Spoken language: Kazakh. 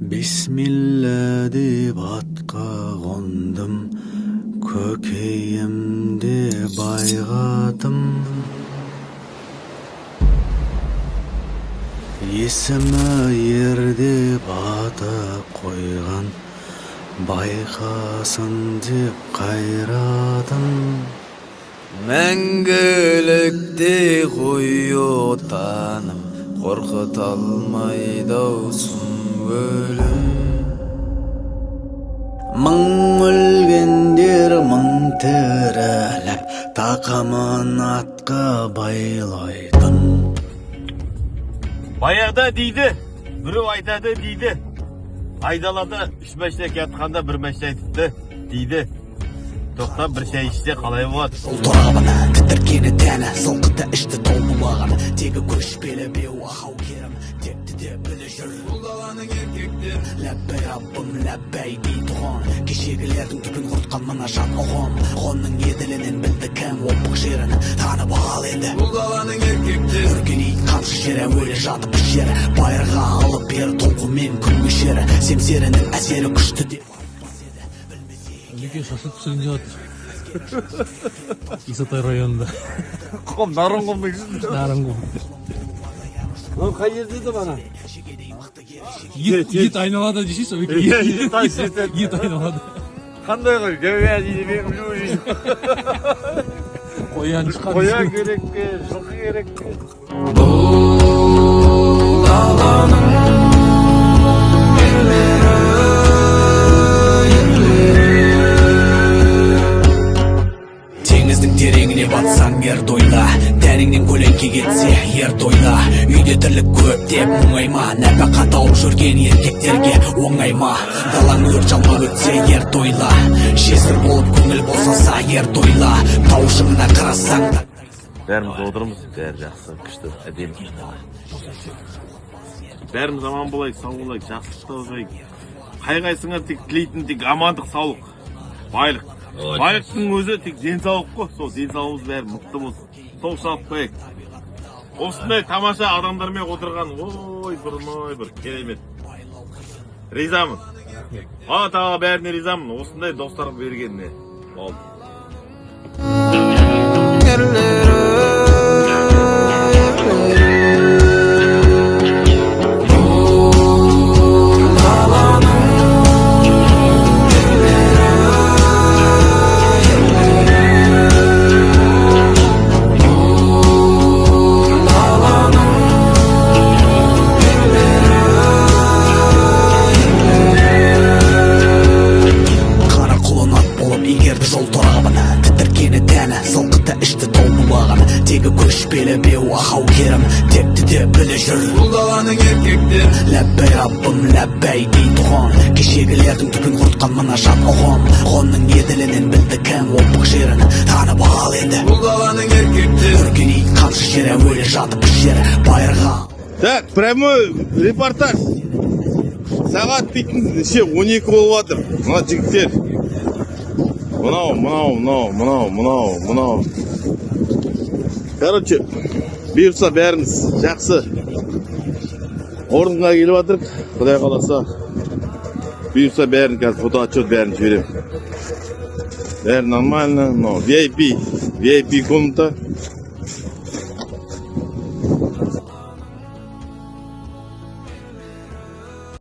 Bismillah деп атқа қондым, көкейімде байғатым. Есімі ер деп ата қойған, байқасын деп қайратым. Мәңгілікте қой отаным, қорқыта алмайды ау сұм өлім. Мың өлгендер мың тіріліп, тақымын атқа байлайтын. Баяғыда дейді, біреу айтады дейді, айдалада үш мәшінек ятқанда бір мәшін айтыпты дейді. Тоқтап бір шай ішсе қалай болады? Ұлтырабына тітіркені тәні, сылқыта ішті толмылаған, тегі көшпелі беу ақау керім, текті де білі жүр. Бұл даланың еркектер, ләббәй Раббым, ләббәй дейтұғын, кешегілердің түпін құртқан мына жат ұғым. Ғонның еділінен білді кәм опық жерін, танып ал енді. Бұл даланың еркектер, үргеней қамшы жер әуелі жатып ішер, байырға алып бер толқумен күн кешері, семсерінің әсері күшті деп. Неге шашлык пісірген жатыр? Исатай районында. Қом, Нарынқұм дейсіз? Нарынқұм. Ол қай жерде еді бана? Ет айналады дейсіз? Ет айналады. Қандай ғой? Говядина дейді, мен Қоян шыққан. қоян керек пе, жылқы керек пе? Бұл даланың теңіздің тереңіне батсаң ер тойла, тәніңнен көлеңке кетсе ер тойла. Үйде тірлік көп деп мұңайма, нәпақа тауып жүрген еркектерге оңайма. Далаң өрт жалмап өтсе ер тойла, жесір болып көңіл босаса ер тойла. Таушыңына қарасаң да Бәріміз отырмыз, бәрі жақсы, күшті, әдемі. Бәріміз аман болайық, сау болайық, жақсылықта болайық. Қай-қайсыңа тек тілейтін тек амандық, саулық, байлық. Байлықтың өзі тек денсаулық қой, сол денсаулығымыз бәрі мықты болсын. Сол шалып қояйық. Осындай тамаша адамдармен отырған, ой, бір керемет. Ризамын. Алла-тағала бәріне ризамын, осындай достарға бергеніне. Болды. Тегі көшпелі беу ақау керім, текті де білі жүр. Бұл даланың еркектер, ләббәй Раббым, ләббәй дейтұғын, кешегілердің түпін құртқан мына жат ұғым. Ғонның еділінен білді кәм опық жерін, танып ал енді. Бұл даланың еркектер, үргеней қамшы жер әуелі жатып ішер, байырға. Так, прямой репортаж. Сағат дейтін 12 болып жатыр. Мына жігіттер. Мынау. Короче, бұйырса бәріміз жақсы орынға келіп жатырық. Құдай қаласа, бұйырса бәрін қазір фотоотчет бәрін жіберем. Бәрі нормально, но VIP комната.